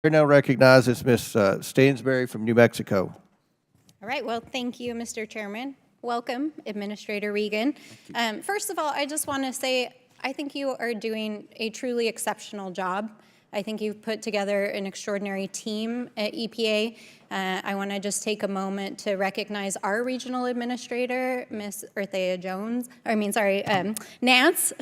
Chair now recognizes Ms. Stansbury from New Mexico. All right, well, thank you, Mr. Chairman. Welcome, Administrator Regan. First of all, I just want to say I think you are doing a truly exceptional job. I think you've put together an extraordinary team at EPA. I want to just take a moment to recognize our regional administrator, Ms. Nance,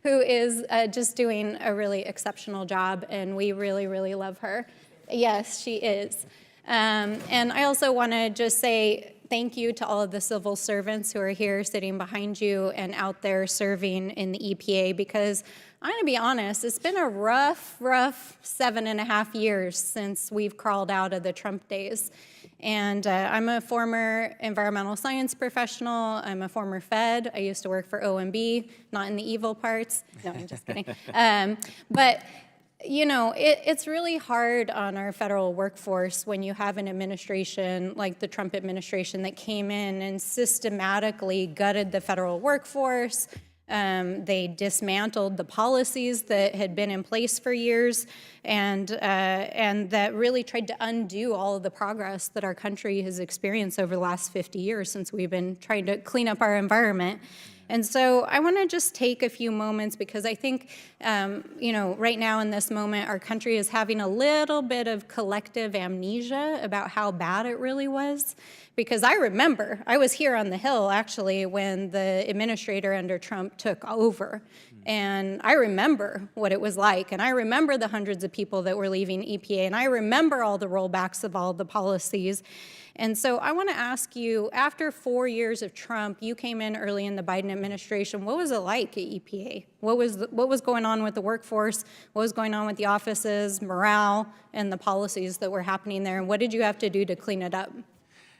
who is just doing a really exceptional job, and we really, really love her. Yes, she is. And I also want to just say thank you to all of the civil servants who are here sitting behind you and out there serving in the EPA, because I'm going to be honest, it's been a rough 7.5 years since we've crawled out of the Trump days. And I'm a former environmental science professional. I'm a former Fed. I used to work for OMB, not in the evil parts. No, I'm just kidding. But you know, it's really hard on our federal workforce when you have an administration like the Trump administration that came in and systematically gutted the federal workforce. They dismantled the policies that had been in place for years, and that really tried to undo all of the progress that our country has experienced over the last 50 years since we've been trying to clean up our environment. And so I want to just take a few moments, because I think, you know, right now in this moment, our country is having a little bit of collective amnesia about how bad it really was. Because I remember, I was here on the Hill, actually, when the administrator under Trump took over. And I remember what it was like. And I remember the hundreds of people that were leaving EPA. And I remember all the rollbacks of all the policies. And so I want to ask you, after 4 years of Trump, you came in early in the Biden administration. What was it like at EPA? What was going on with the workforce? What was going on with the offices, morale, and the policies that were happening there? And what did you have to do to clean it up?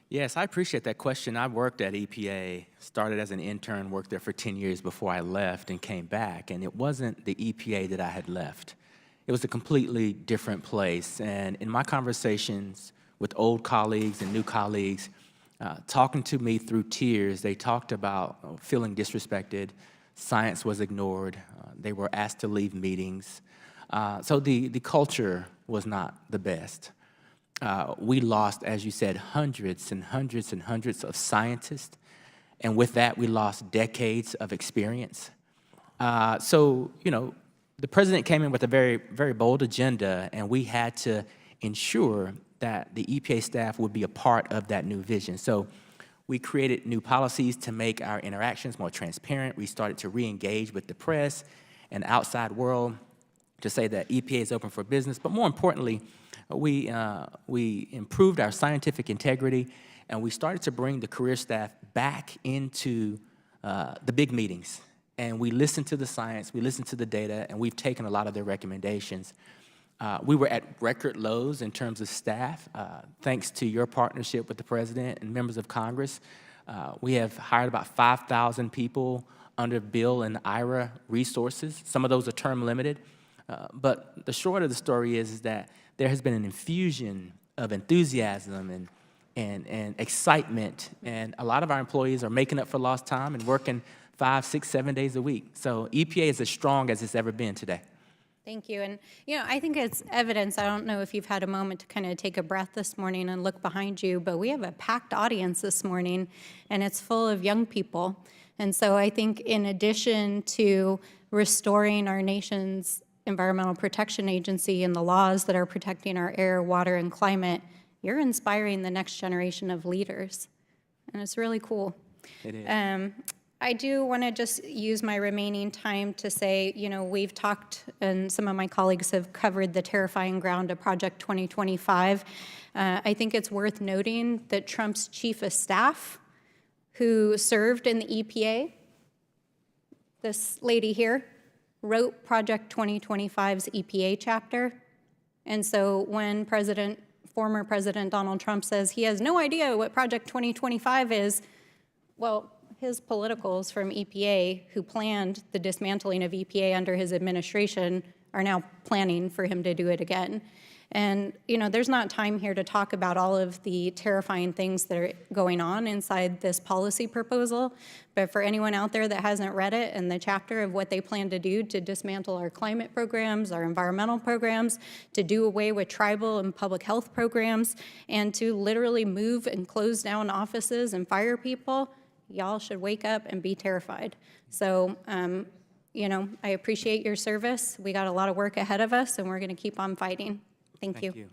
Yes, I appreciate that question. I worked at EPA, started as an intern, worked there for 10 years before I left and came back. And it wasn't the EPA that I had left. It was a completely different place. And in my conversations with old colleagues and new colleagues, talking to me through tears, they talked about feeling disrespected. Science was ignored. They were asked to leave meetings. So the culture was not the best. We lost, as you said, hundreds and hundreds and hundreds of scientists. And with that, we lost decades of experience. So, you know, the president came in with a very, very bold agenda, and we had to ensure that the EPA staff would be a part of that new vision. So we created new policies to make our interactions more transparent. We started to re-engage with the press and the outside world to say that EPA is open for business. But more importantly, we improved our scientific integrity, and we started to bring the career staff back into the big meetings. And we listened to the science, we listened to the data, and we've taken a lot of their recommendations. We were at record lows in terms of staff, thanks to your partnership with the president and members of Congress. We have hired about 5,000 people under Bill and IRA resources. Some of those are term limited. But the short of the story is that there has been an infusion of enthusiasm and excitement, and a lot of our employees are making up for lost time and working 5, 6, 7 days a week. So EPA is as strong as it's ever been today. Thank you. And, you know, I think it's evidence. I don't know if you've had a moment to kind of take a breath this morning and look behind you, but we have a packed audience this morning, and it's full of young people. And so I think in addition to restoring our nation's Environmental Protection Agency and the laws that are protecting our air, water, and climate, you're inspiring the next generation of leaders. And it's really cool. It is. I do want to just use my remaining time to say, you know, we've talked, and some of my colleagues have covered the terrifying ground of Project 2025. I think it's worth noting that Trump's chief of staff, who served in the EPA, this lady here, wrote Project 2025's EPA chapter. And so when former President Donald Trump says he has no idea what Project 2025 is, well, his politicals from EPA who planned the dismantling of EPA under his administration are now planning for him to do it again. And, you know, there's not time here to talk about all of the terrifying things that are going on inside this policy proposal, but for anyone out there that hasn't read it and the chapter of what they plan to do to dismantle our climate programs, our environmental programs, to do away with tribal and public health programs, and to literally move and close down offices and fire people, y'all should wake up and be terrified. So, you know, I appreciate your service. We got a lot of work ahead of us, and we're going to keep on fighting. Thank you. Thank you.